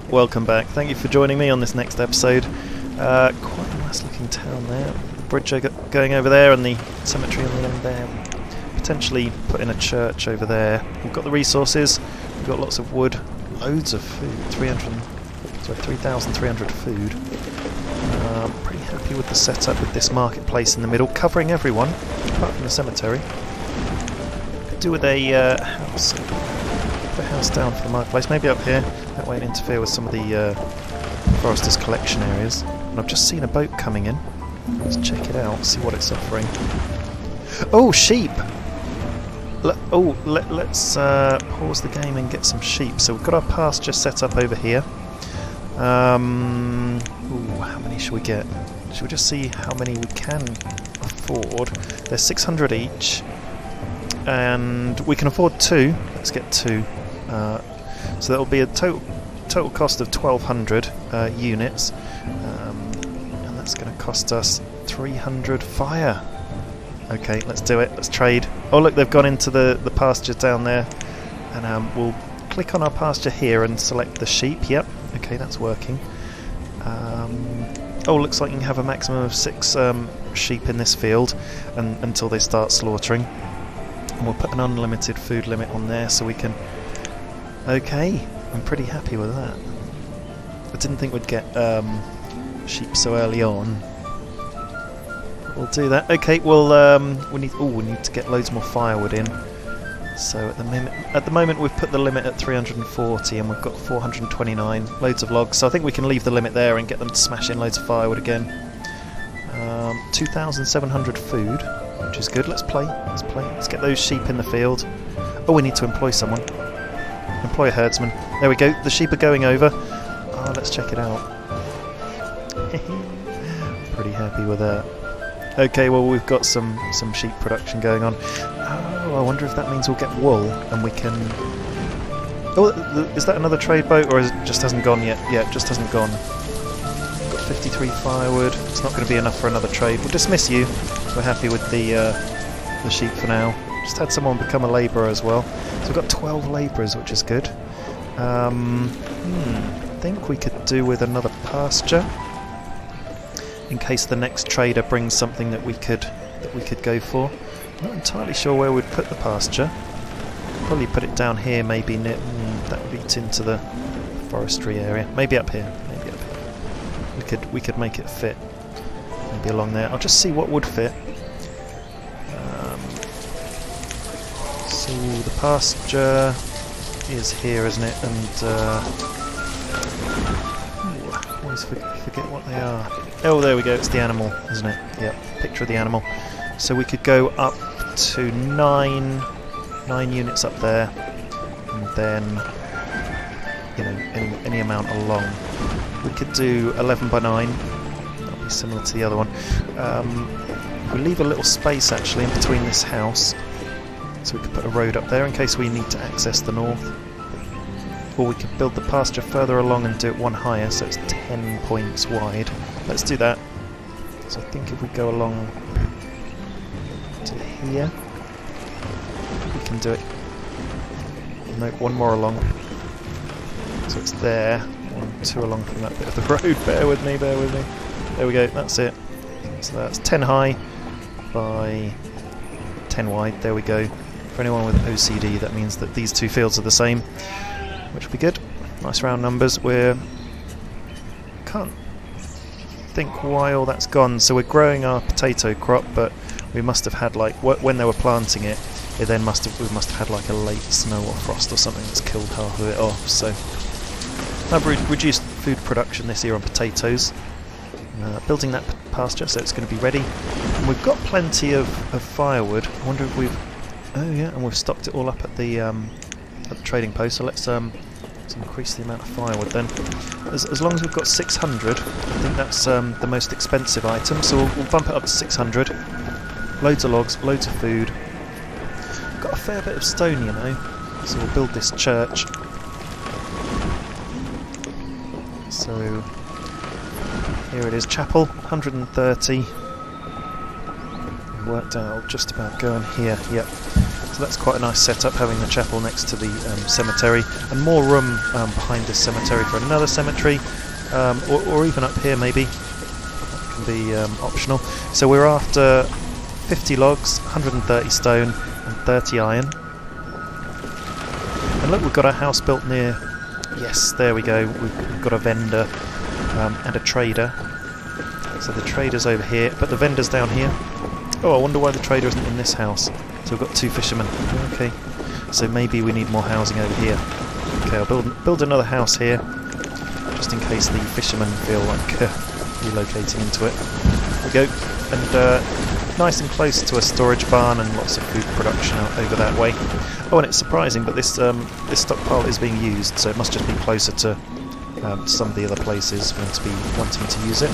Welcome back. Thank you for joining me on this next episode. Quite a nice looking town there. Bridge going over there and the cemetery on the end there. Potentially put in a church over there. We've got the resources, we've got lots of wood, loads of food, 3,300 food. Pretty happy with the setup with this marketplace in the middle, covering everyone, apart from the cemetery. Could do with a house. Put a house down for the marketplace, maybe up here. That won't interfere with some of the Forester's collection areas. And I've just seen a boat coming in. Let's check it out, see what it's offering. Oh, sheep! Let's pause the game and get some sheep. So we've got our pasture set up over here. How many should we get? Should we just see how many we can afford? They're 600 each. And we can afford 2. Let's get 2. So that'll be a total cost of 1,200 units. And that's going to cost us 300 fire. Okay, let's do it. Let's trade. Oh look, they've gone into the pasture down there. And we'll click on our pasture here and select the sheep. Yep, okay, that's working. Oh, looks like you can have a maximum of 6 sheep in this field until they start slaughtering. And we'll put an unlimited food limit on there so we can... Okay, I'm pretty happy with that. I didn't think we'd get sheep so early on. We'll do that. Okay, well, we need to get loads more firewood in. So at the moment we've put the limit at 340 and we've got 429, loads of logs. So I think we can leave the limit there and get them to smash in loads of firewood again. 2,700 food, which is good. Let's play. Let's get those sheep in the field. Oh, we need to employ someone. Employ a herdsman. There we go. The sheep are going over. Oh, let's check it out. Pretty happy with that. Okay, well we've got some sheep production going on. Oh, I wonder if that means we'll get wool and we can... Oh, is that another trade boat or is it just hasn't gone yet? Yeah, it just hasn't gone. Got 53 firewood. It's not going to be enough for another trade. We'll dismiss you. We're happy with the sheep for now. Just had someone become a labourer as well. So we've got 12 labourers, which is good. I think we could do with another pasture. In case the next trader brings something that we could go for. Not entirely sure where we'd put the pasture. Probably put it down here, maybe near, that leads into the forestry area. Maybe up here. We could make it fit. Maybe along there. I'll just see what would fit. So the pasture is here, isn't it? And I always forget what they are. Oh, there we go, it's the animal, isn't it? Yep, picture of the animal. So we could go up to 9 units up there, and then, you know, any amount along. We could do 11 by 9, that'll be similar to the other one. We'll leave a little space actually in between this house, so we could put a road up there in case we need to access the north. Or we could build the pasture further along and do it one higher, so it's 10 points wide. Let's do that. So I think if we go along to here, we can do it. No, one more along. So it's there. 1, 2 along from that bit of the road. Bear with me. There we go, that's it. So that's 10 high by 10 wide. There we go. For anyone with OCD, that means that these 2 fields are the same, which will be good. Nice round numbers. Can't think why all that's gone. So we're growing our potato crop, but we must have had like when they were planting it, we must have had like a late snow or frost or something that's killed half of it off. So I've reduced food production this year on potatoes. Building that pasture, so it's going to be ready. And we've got plenty of firewood. I wonder if we've... Oh yeah, and we've stocked it all up at the trading post. So let's increase the amount of firewood then. As long as we've got 600, I think that's the most expensive item. So we'll bump it up to 600. Loads of logs, loads of food. Got a fair bit of stone, you know. So we'll build this church. So here it is, chapel, 130. Worked out just about going here. Yep. So that's quite a nice setup, having the chapel next to the cemetery, and more room behind this cemetery for another cemetery, or even up here maybe. That can be optional. So we're after 50 logs, 130 stone and 30 iron. And look, we've got our house built near... Yes, there we go. We've got a vendor and a trader. So the trader's over here, but the vendor's down here. Oh, I wonder why the trader isn't in this house. So we've got 2 fishermen. Okay, so maybe we need more housing over here. Okay, I'll build another house here, just in case the fishermen feel like relocating into it. There we go. And nice and close to a storage barn and lots of food production out over that way. Oh, and it's surprising, but this stockpile is being used, so it must just be closer to some of the other places for them to be wanting to use it.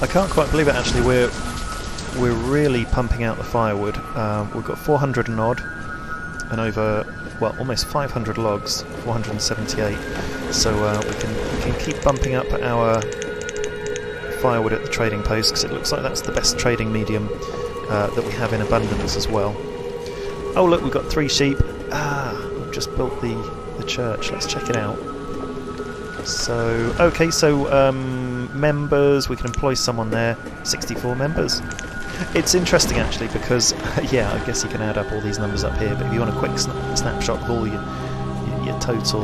I can't quite believe it, actually. We're really pumping out the firewood. We've got 400 and odd, and over, well, almost 500 logs, 478. So we can keep bumping up our firewood at the trading post, because it looks like that's the best trading medium that we have in abundance as well. Oh look, we've got 3 sheep. We've just built the church. Let's check it out. So, okay, so members, we can employ someone there. 64 members. It's interesting actually, because yeah, I guess you can add up all these numbers up here, but if you want a quick snapshot of all your total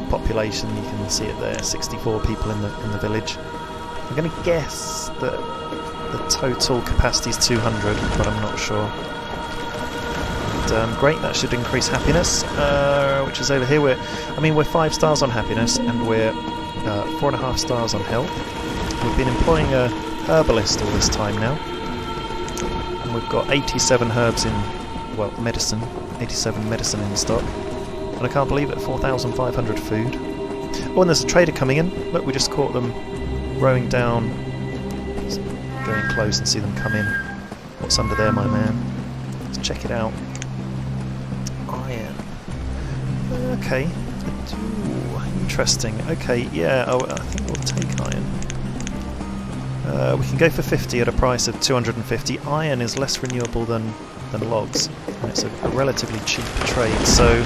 population, you can see it there. 64 people in the village. I'm going to guess that the total capacity is 200, but I'm not sure. And, great, that should increase happiness, which is over here. We're 5 stars on happiness, and we're 4.5 stars on health. We've been employing a herbalist all this time now, and we've got 87 herbs in, well, medicine, 87 medicine in stock, and I can't believe it, 4,500 food. Oh, and there's a trader coming in. Look, we just caught them rowing down. Let's go in close and see them come in. What's under there, my man? Let's check it out. Iron. Okay. Ooh, interesting. Okay, yeah, I think we'll take iron. We can go for 50 at a price of 250. Iron is less renewable than logs, and it's a relatively cheap trade, so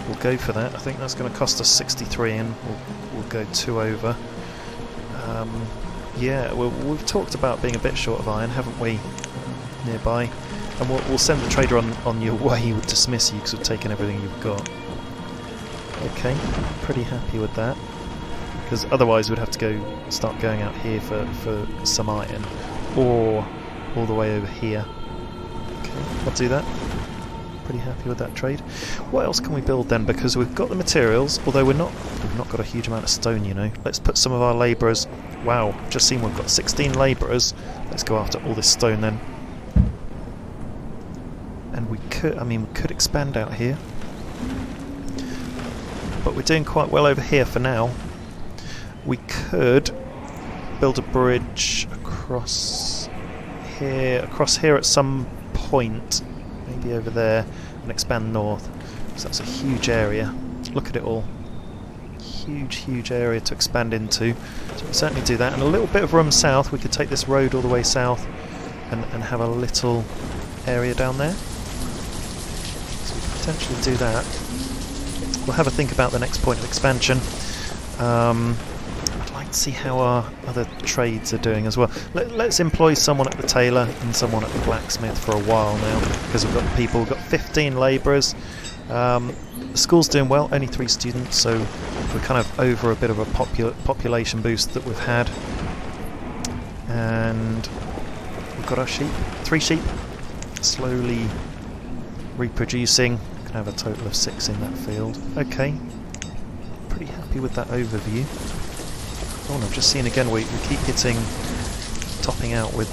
we'll go for that. I think that's going to cost us 63, and we'll go 2 over. Yeah, we've talked about being a bit short of iron, haven't we, nearby? And we'll send the trader on your way. He would dismiss you because we've taken everything you've got. Okay, pretty happy with that. Because otherwise we'd have to start going out here for some iron, or all the way over here. Okay, I'll do that. Pretty happy with that trade. What else can we build then? Because we've got the materials, although we've not got a huge amount of stone, you know. Let's put some of our labourers. Wow, just seen we've got 16 labourers. Let's go after all this stone then. And we could expand out here, but we're doing quite well over here for now. We could build a bridge across here at some point, maybe over there, and expand north. So that's a huge area. Look at it all. Huge area to expand into. So we'll certainly do that. And a little bit of room south. We could take this road all the way south and have a little area down there. So we could potentially do that. We'll have a think about the next point of expansion. I'd like to see how our other trades are doing as well. Let's employ someone at the tailor and someone at the blacksmith for a while now, because we've got the people. We've got 15 labourers. The school's doing well, only 3 students, so we're kind of over a bit of a population boost that we've had. And we've got our sheep, 3 sheep, slowly reproducing. We can have a total of 6 in that field. Okay, pretty happy with that overview. Oh, and I've just seen again, we keep hitting, topping out with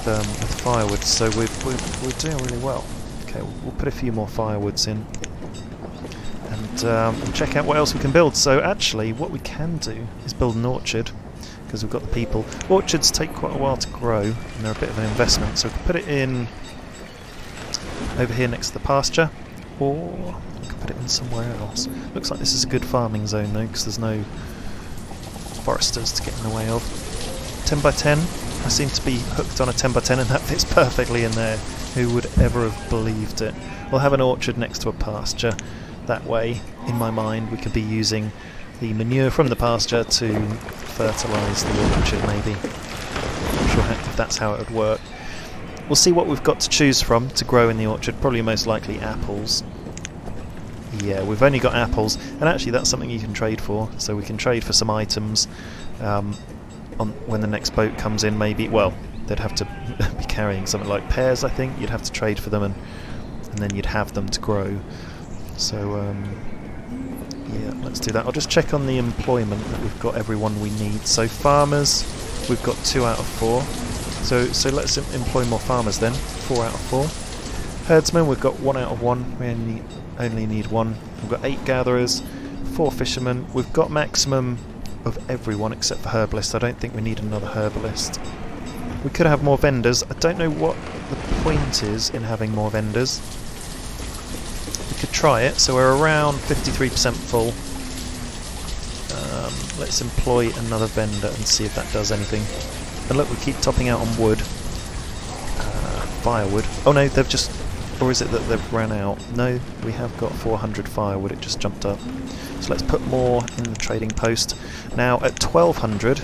firewood, so we're doing really well. Okay, we'll put a few more firewoods in. And check out what else we can build. So actually what we can do is build an orchard, because we've got the people. Orchards take quite a while to grow, and they're a bit of an investment, so we can put it in over here next to the pasture, or we can put it in somewhere else. Looks like this is a good farming zone though, because there's no foresters to get in the way of. 10 by 10, I seem to be hooked on a 10x10 and that fits perfectly in there. Who would ever have believed it? We'll have an orchard next to a pasture. That way, in my mind, we could be using the manure from the pasture to fertilise the orchard, maybe. I'm not sure if that's how it would work. We'll see what we've got to choose from to grow in the orchard. Probably most likely apples. Yeah, we've only got apples, and actually that's something you can trade for. So we can trade for some items when the next boat comes in, maybe. Well, they'd have to be carrying something like pears, I think. You'd have to trade for them, and then you'd have them to grow. So, yeah, let's do that. I'll just check on the employment that we've got everyone we need. So farmers, we've got 2 out of 4. So let's employ more farmers then. 4 out of 4. Herdsmen, we've got 1 out of 1. We only need 1. We've got 8 gatherers, 4 fishermen. We've got maximum of everyone except for herbalist. I don't think we need another herbalist. We could have more vendors. I don't know what the point is in having more vendors. We could try it. So we're around 53% full. Let's employ another vendor and see if that does anything. And look, we keep topping out on wood. Firewood. Oh no, they've just... Or is it that they've ran out? No, we have got 400 firewood. It just jumped up. So let's put more in the trading post. Now at 1200,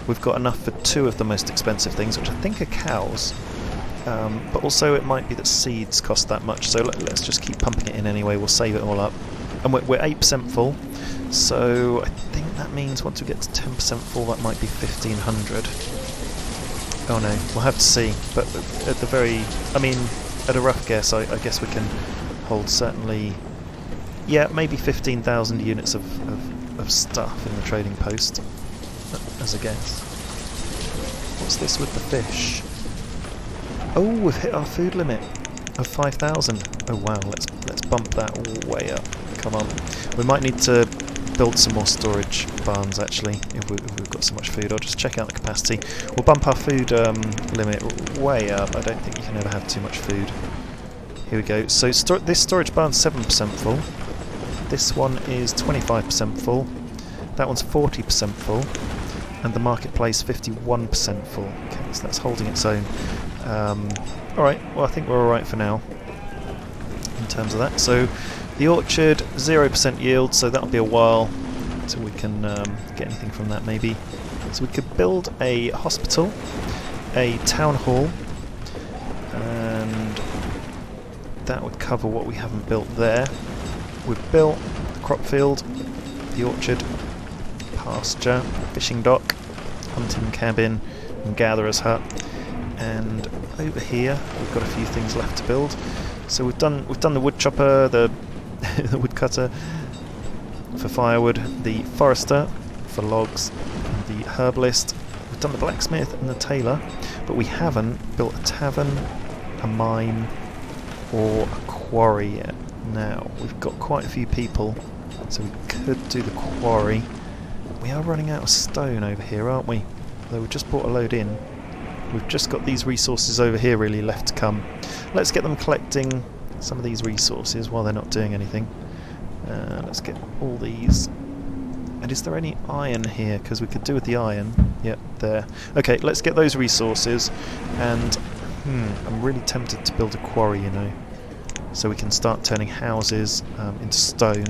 we've got enough for 2 of the most expensive things, which I think are cows. But also it might be that seeds cost that much, so let's just keep pumping it in anyway. We'll save it all up. And we're 8% full, so I think that means once we get to 10% full, that might be 1500. Oh no, we'll have to see. But at the very... I mean, at a rough guess, I guess we can hold certainly... Yeah, maybe 15,000 units of stuff in the trading post, as a guess. What's this with the fish? Oh, we've hit our food limit of 5,000. Oh wow, let's bump that way up. Come on. We might need to build some more storage barns actually, if we've got so much food. I'll just check out the capacity. We'll bump our food limit way up. I don't think you can ever have too much food. Here we go. So this storage barn's 7% full. This one is 25% full. That one's 40% full. And the marketplace 51% full. Okay, so that's holding its own. Alright, well I think we're alright for now in terms of that. So the orchard, 0% yield, so that'll be a while until we can get anything from that maybe. So we could build a hospital, a town hall, and that would cover what we haven't built there. We've built the crop field, the orchard, pasture, fishing dock, hunting cabin, and gatherer's hut. And over here we've got a few things left to build. So we've done the wood chopper, the the wood cutter for firewood, the forester for logs, the herbalist. We've done the blacksmith and the tailor, but we haven't built a tavern, a mine, or a quarry yet. Now we've got quite a few people, so we could do the quarry. We are running out of stone over here, aren't we? Though we've just brought a load in. We've just got these resources over here really left to come. Let's get them collecting some of these resources while they're not doing anything. Let's get all these. And is there any iron here? Because we could do with the iron. Yep, there. Okay, let's get those resources. And I'm really tempted to build a quarry, you know, so we can start turning houses into stone.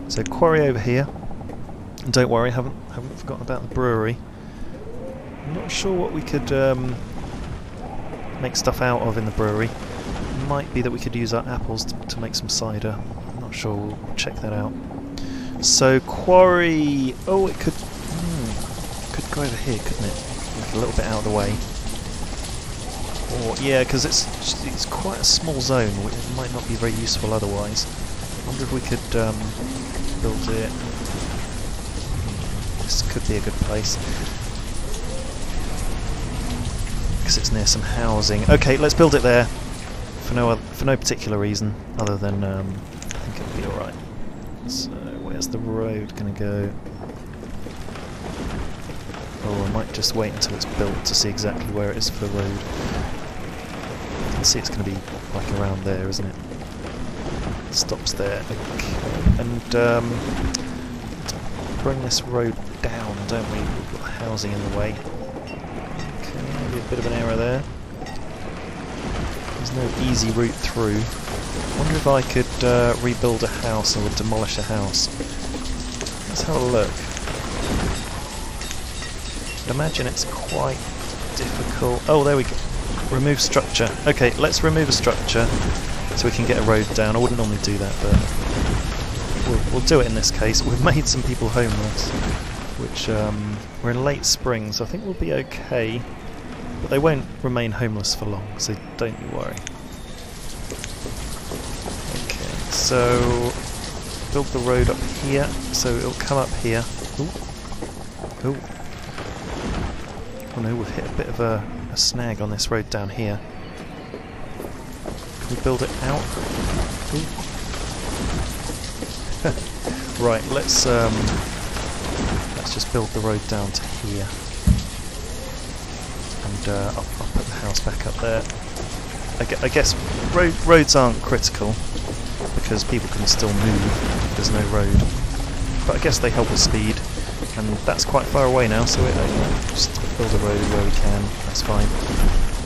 So quarry over here. And don't worry, haven't forgotten about the brewery. I'm not sure what we could make stuff out of in the brewery. It might be that we could use our apples to make some cider. I'm not sure, we'll check that out. So quarry... Oh, it could go over here, couldn't it? Like a little bit out of the way. Or yeah, because it's quite a small zone. It might not be very useful otherwise. I wonder if we could build it... This could be a good place. Because it's near some housing. Okay, let's build it there. For no particular reason, other than I think it'll be alright. So, where's the road going to go? Oh, I might just wait until it's built to see exactly where it is for the road. You can see it's going to be like around there, isn't it? It stops there. Okay. And let's bring this road down, don't we? We've got the housing in the way. bit of an error there. There's no easy route through. I wonder if I could rebuild a house or demolish a house. Let's have a look. I imagine it's quite difficult. Oh, there we go. Remove structure. Okay, let's remove a structure so we can get a road down. I wouldn't normally do that, but we'll do it in this case. We've made some people homeless, which we're in late spring, so I think we'll be okay. But they won't remain homeless for long, so don't you worry. Okay, so build the road up here, so it'll come up here. Ooh. Ooh. Oh no, we've hit a bit of a snag on this road down here. Can we build it out? Right, let's just build the road down to here. And I'll put the house back up there. I guess roads aren't critical because people can still move if there's no road. But I guess they help with speed. And that's quite far away now, so just build a road where we can, that's fine.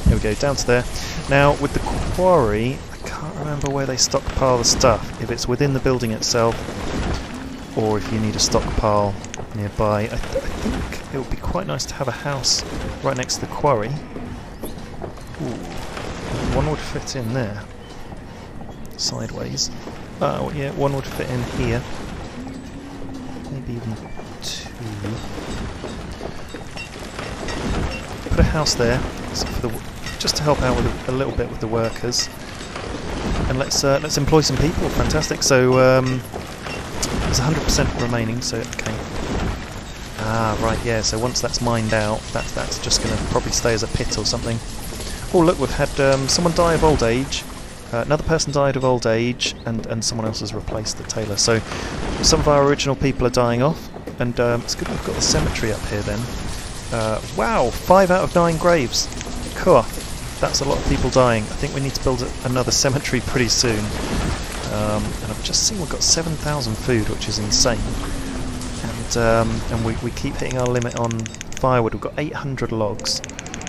There we go, down to there. Now, with the quarry, I can't remember where they stockpile the stuff. If it's within the building itself, or if you need a stockpile nearby. I think it would be quite nice to have a house right next to the quarry. Ooh, one would fit in there. Sideways. Oh, yeah, one would fit in here. Maybe even two. Put a house there, so for just to help out with a little bit with the workers, and let's employ some people. Fantastic. So there's 100% remaining. So okay. Ah, right. Yeah. So once that's mined out, that's just going to probably stay as a pit or something. Oh, look, we've had someone die of old age. Another person died of old age, and someone else has replaced the tailor. So some of our original people are dying off, and it's good we've got the cemetery up here then. Wow, 5 out of 9 graves. Cool. That's a lot of people dying. I think we need to build another cemetery pretty soon. And I've just seen we've got 7,000 food, which is insane. And we keep hitting our limit on firewood. We've got 800 logs.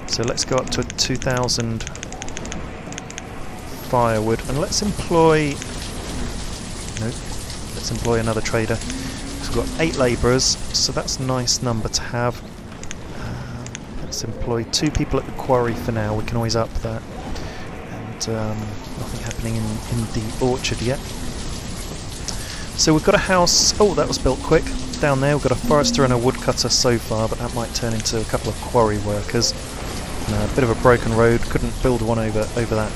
So let's go up to 2,000 firewood, and let's employ another trader. So we've got 8 labourers, so that's a nice number to have. Let's employ 2 people at the quarry for now. We can always up that. And nothing happening in the orchard yet. So we've got a house. Oh, that was built quick. Down there we've got a forester and a woodcutter so far, but that might turn into a couple of quarry workers. A bit of a broken road. Couldn't build one over that.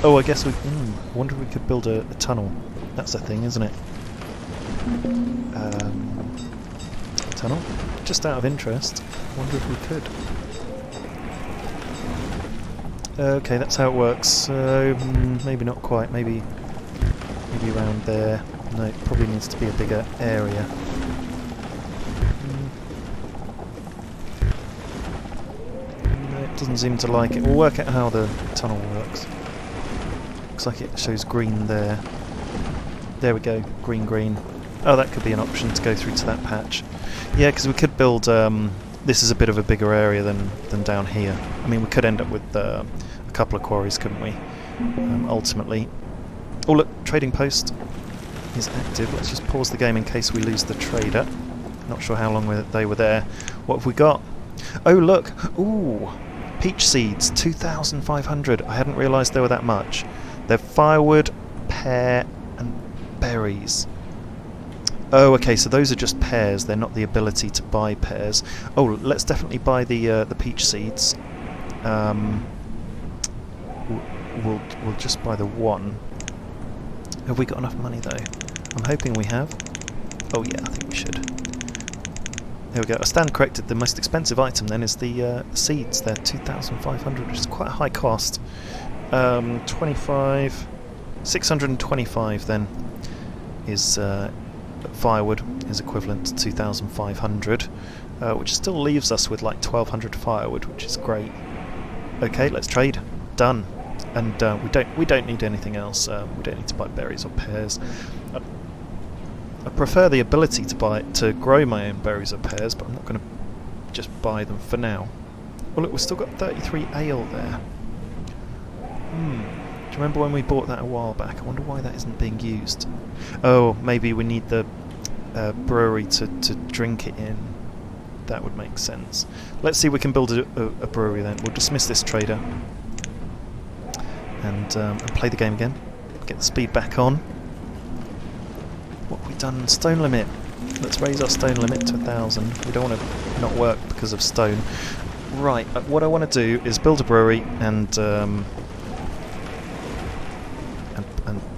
Oh, I guess we... I wonder if we could build a tunnel. That's a thing, isn't it? Tunnel? Just out of interest. I wonder if we could. Okay, that's how it works. So, maybe not quite. Maybe around there. No, it probably needs to be a bigger area. No, it doesn't seem to like it. We'll work out how the tunnel works. Looks like it shows green there. There we go, green. Oh, that could be an option to go through to that patch. Yeah, because we could build... this is a bit of a bigger area than down here. I mean, we could end up with a couple of quarries, couldn't we? Ultimately. Oh look, trading post is active. Let's just pause the game in case we lose the trader. Not sure how long they were there. What have we got? Oh look! Ooh! Peach seeds, 2,500. I hadn't realised there were that much. They're firewood, pear, and berries. Oh, okay, so those are just pears. They're not the ability to buy pears. Oh, let's definitely buy the peach seeds. We'll just buy the one. Have we got enough money though? I'm hoping we have. Oh yeah, I think we should. There we go. I stand corrected. The most expensive item then is the seeds. They're 2,500, which is quite a high cost. 625 then is firewood is equivalent to 2,500, which still leaves us with like 1,200 firewood, which is great. Okay, let's trade. Done. And we don't need anything else. We don't need to buy berries or pears. I prefer the ability to grow my own berries or pears, but I'm not going to just buy them for now. Oh look, we've still got 33 ale there. Do you remember when we bought that a while back? I wonder why that isn't being used. Oh, maybe we need the brewery to drink it in. That would make sense. Let's see if we can build a brewery then. We'll dismiss this trader and play the game again. Get the speed back on. What have we done? Stone limit. Let's raise our stone limit to 1,000. We don't want to not work because of stone. Right, what I want to do is build a brewery and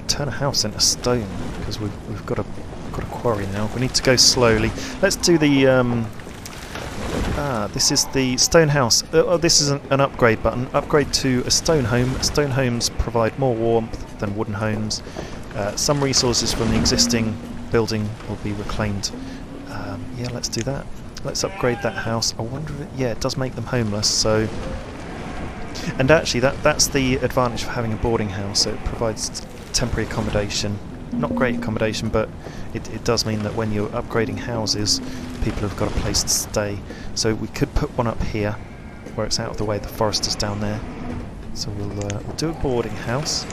turn a house into stone, because we've got a quarry now. We need to go slowly. Let's do the this is the stone house. Oh, this is an upgrade button. Upgrade to a stone home. Stone homes provide more warmth than wooden homes. Some resources from the existing building will be reclaimed. Yeah, let's do that. Let's upgrade that house. I wonder if it does make them homeless, so... And actually, that's the advantage of having a boarding house. So it provides temporary accommodation. Not great accommodation, but it does mean that when you're upgrading houses, people have got a place to stay. So we could put one up here, where it's out of the way. The forest is down there. So we'll do a boarding house.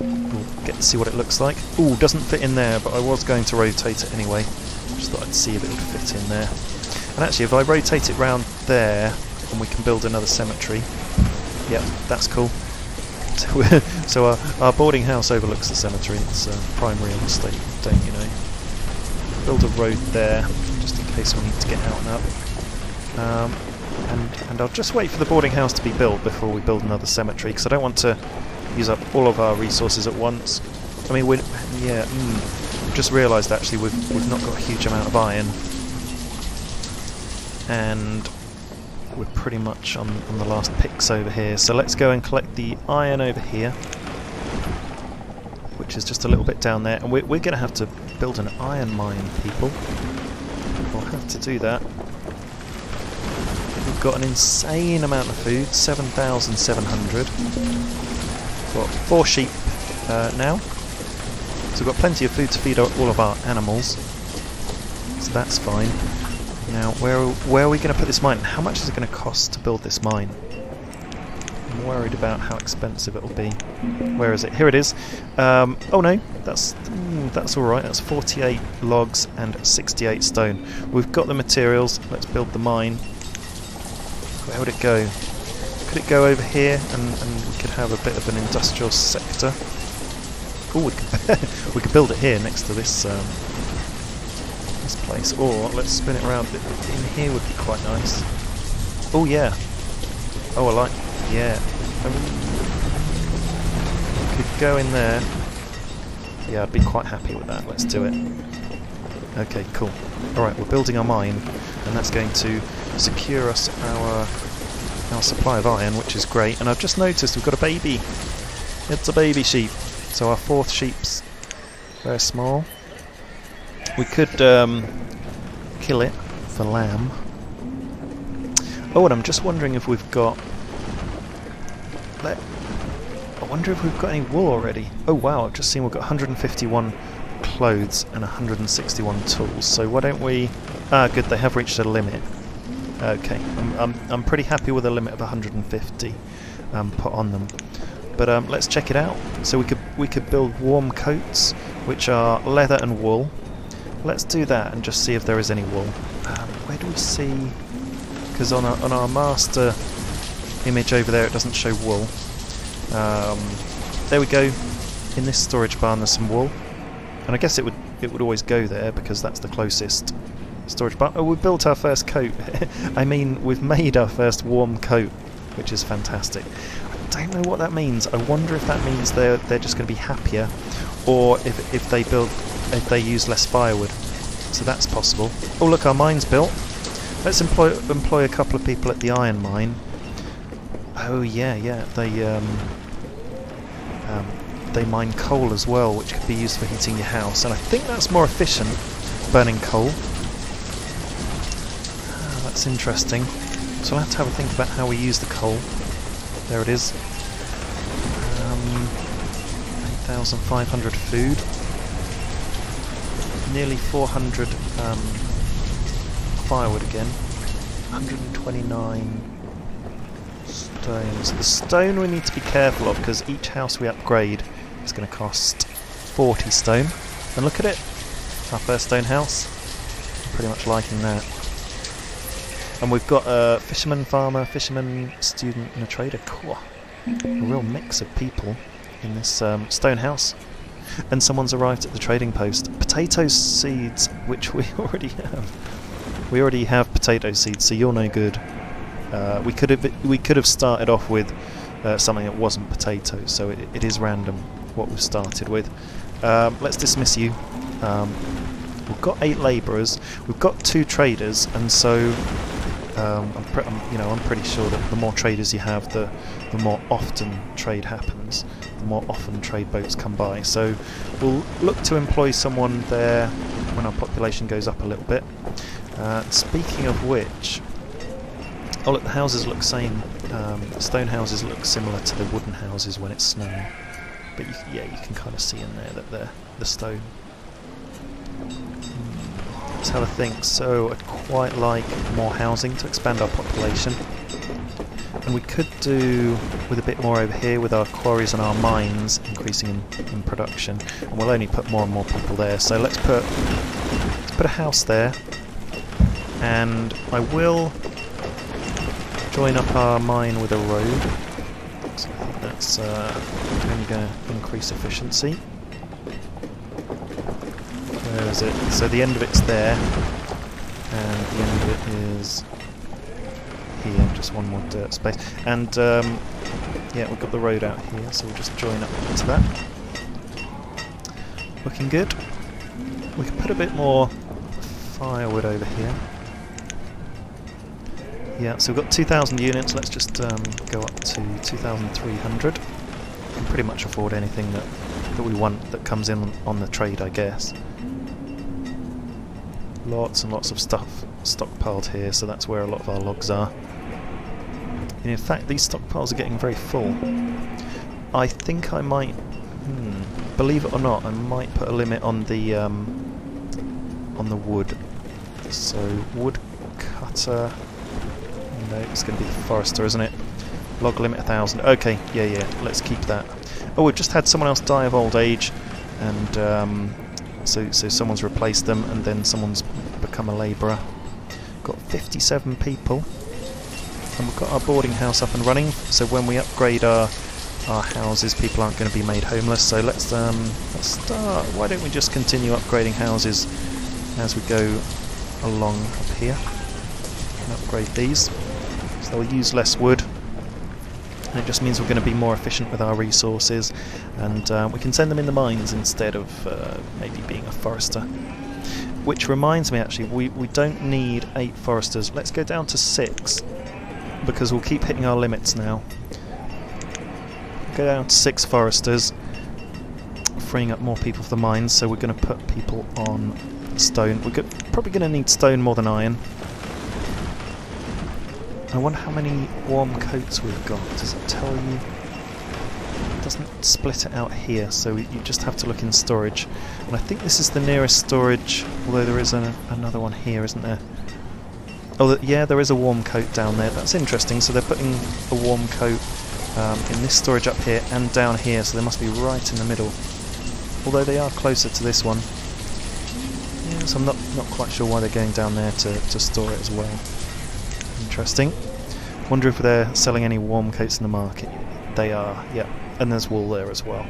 We'll get to see what it looks like. Ooh, doesn't fit in there, but I was going to rotate it anyway. Just thought I'd see if it would fit in there. And actually, if I rotate it round there, and we can build another cemetery. Yep, that's cool. So our boarding house overlooks the cemetery. It's primary on the state, don't you know? Build a road there, just in case we need to get out and up. And I'll just wait for the boarding house to be built before we build another cemetery, because I don't want to use up all of our resources at once. I mean, I've just realised actually we've not got a huge amount of iron, and we're pretty much on the last picks over here. So let's go and collect the iron over here, which is just a little bit down there, and we're going to have to build an iron mine, people. We'll have to do that. We've got an insane amount of food, 7,700. We've got 4 sheep now, so we've got plenty of food to feed all of our animals, so that's fine. Now, where are we going to put this mine? How much is it going to cost to build this mine? I'm worried about how expensive it'll be. Where is it? Here it is. Oh no, that's all right. That's 48 logs and 68 stone. We've got the materials. Let's build the mine. Where would it go? Could it go over here, and we could have a bit of an industrial sector? Oh, we could build it here next to this place, or let's spin it around. In here would be quite nice. Oh yeah. Oh, I like. Yeah. Could go in there. Yeah, I'd be quite happy with that. Let's do it. Okay, cool. All right, we're building our mine, and that's going to secure us our supply of iron, which is great. And I've just noticed we've got a baby. It's a baby sheep. So our 4th sheep's very small. We could kill it for lamb. Oh, and I'm just wondering if we've got... I wonder if we've got any wool already. Oh wow, I've just seen we've got 151 clothes and 161 tools. So why don't we... Ah, good, they have reached a limit. Okay, I'm pretty happy with a limit of 150 put on them. But let's check it out. So we could build warm coats, which are leather and wool. Let's do that and just see if there is any wool. Where do we see... Because on our master image over there it doesn't show wool. There we go. In this storage barn there's some wool. And I guess it would always go there because that's the closest storage barn. Oh, we built our first coat. I mean, we've made our first warm coat, which is fantastic. I don't know what that means. I wonder if that means they're just going to be happier, or if they use less firewood. So that's possible. Oh look, our mine's built. Let's employ a couple of people at the iron mine. Oh yeah, they mine coal as well, which could be used for heating your house, and I think that's more efficient, burning coal. That's interesting. So I'll have to have a think about how we use the coal. There it is. 8,500 food. Nearly 400 firewood again. 129 stones. The stone we need to be careful of because each house we upgrade is going to cost 40 stone. And look at it, our first stone house. I'm pretty much liking that. And we've got a fisherman, farmer, fisherman, student and a trader. Cool. A real mix of people in this stone house. And someone's arrived at the trading post. Potato seeds, which we already have. We already have potato seeds, so you're no good. We could have started off with something that wasn't potatoes, so it is random what we've started with. Let's dismiss you. We've got 8 labourers. We've got 2 traders, and so I'm pretty sure that the more traders you have, the more often trade happens. The more often trade boats come by. So we'll look to employ someone there when our population goes up a little bit. Speaking of which, oh look, the houses look same. The stone houses look similar to the wooden houses when it's snowing. But you can kind of see in there that they're the stone. Let's have a think. So I'd quite like more housing to expand our population. And we could do with a bit more over here with our quarries and our mines increasing in production. And we'll only put more and more people there. So let's put a house there. And I will join up our mine with a road. So I think that's only going to increase efficiency. Where is it? So the end of it's there, and the end of it is here, just one more dirt space. And yeah, we've got the road out here, so we'll just join up to that. Looking good. We can put a bit more firewood over here. Yeah, so we've got 2,000 units, let's just go up to 2,300. We can pretty much afford anything that we want that comes in on the trade, I guess. Lots and lots of stuff stockpiled here, so that's where a lot of our logs are. And in fact, these stockpiles are getting very full. I think I might, believe it or not, I might put a limit on the wood. So wood cutter. No, it's going to be forester, isn't it? Log limit 1,000. Okay, yeah, let's keep that. Oh, we've just had someone else die of old age, and so someone's replaced them, and then someone's become a labourer. Got 57 people, and we've got our boarding house up and running. So when we upgrade our houses, people aren't going to be made homeless. So let's start. Why don't we just continue upgrading houses as we go along up here and upgrade these? So they'll use less wood, and it just means we're going to be more efficient with our resources, and we can send them in the mines instead of maybe being a forester. Which reminds me, actually, we don't need 8 foresters. Let's go down to 6, because we'll keep hitting our limits now. Go down to 6 foresters, freeing up more people for the mines, so we're going to put people on stone. We're probably going to need stone more than iron. I wonder how many warm coats we've got. Does it tell you? It doesn't split it out here, so you just have to look in storage. And I think this is the nearest storage, although there is another one here, isn't there? Oh, yeah, there is a warm coat down there. That's interesting. So they're putting a warm coat in this storage up here and down here, so they must be right in the middle. Although they are closer to this one. Yeah, so I'm not quite sure why they're going down there to store it as well. Interesting. Wonder if they're selling any warm coats in the market. They are, yeah. And there's wool there as well.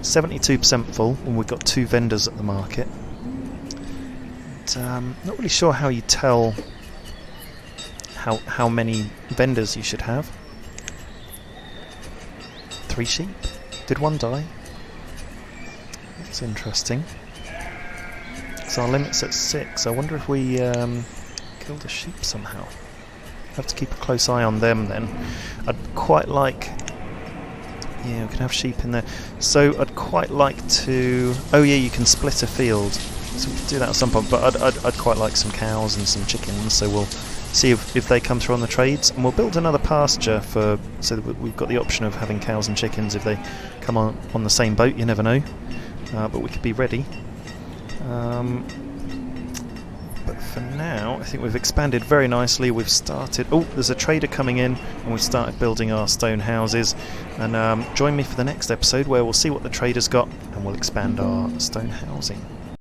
72% full, and we've got 2 vendors at the market. And, not really sure how you tell how many vendors you should have. 3 sheep? Did one die? That's interesting. So our limit's at 6. I wonder if we killed a sheep somehow. Have to keep a close eye on them then. I'd quite like... Yeah, we can have sheep in there. So I'd quite like to... Oh yeah, you can split a field. So we can do that at some point. But I'd quite like some cows and some chickens. So we'll see if they come through on the trades. And we'll build another pasture so that we've got the option of having cows and chickens if they come on the same boat. You never know. But we could be ready. But for now, I think we've expanded very nicely. We've started... Oh, there's a trader coming in, and we've started building our stone houses. And join me for the next episode, where we'll see what the trader's got, and we'll expand our stone housing.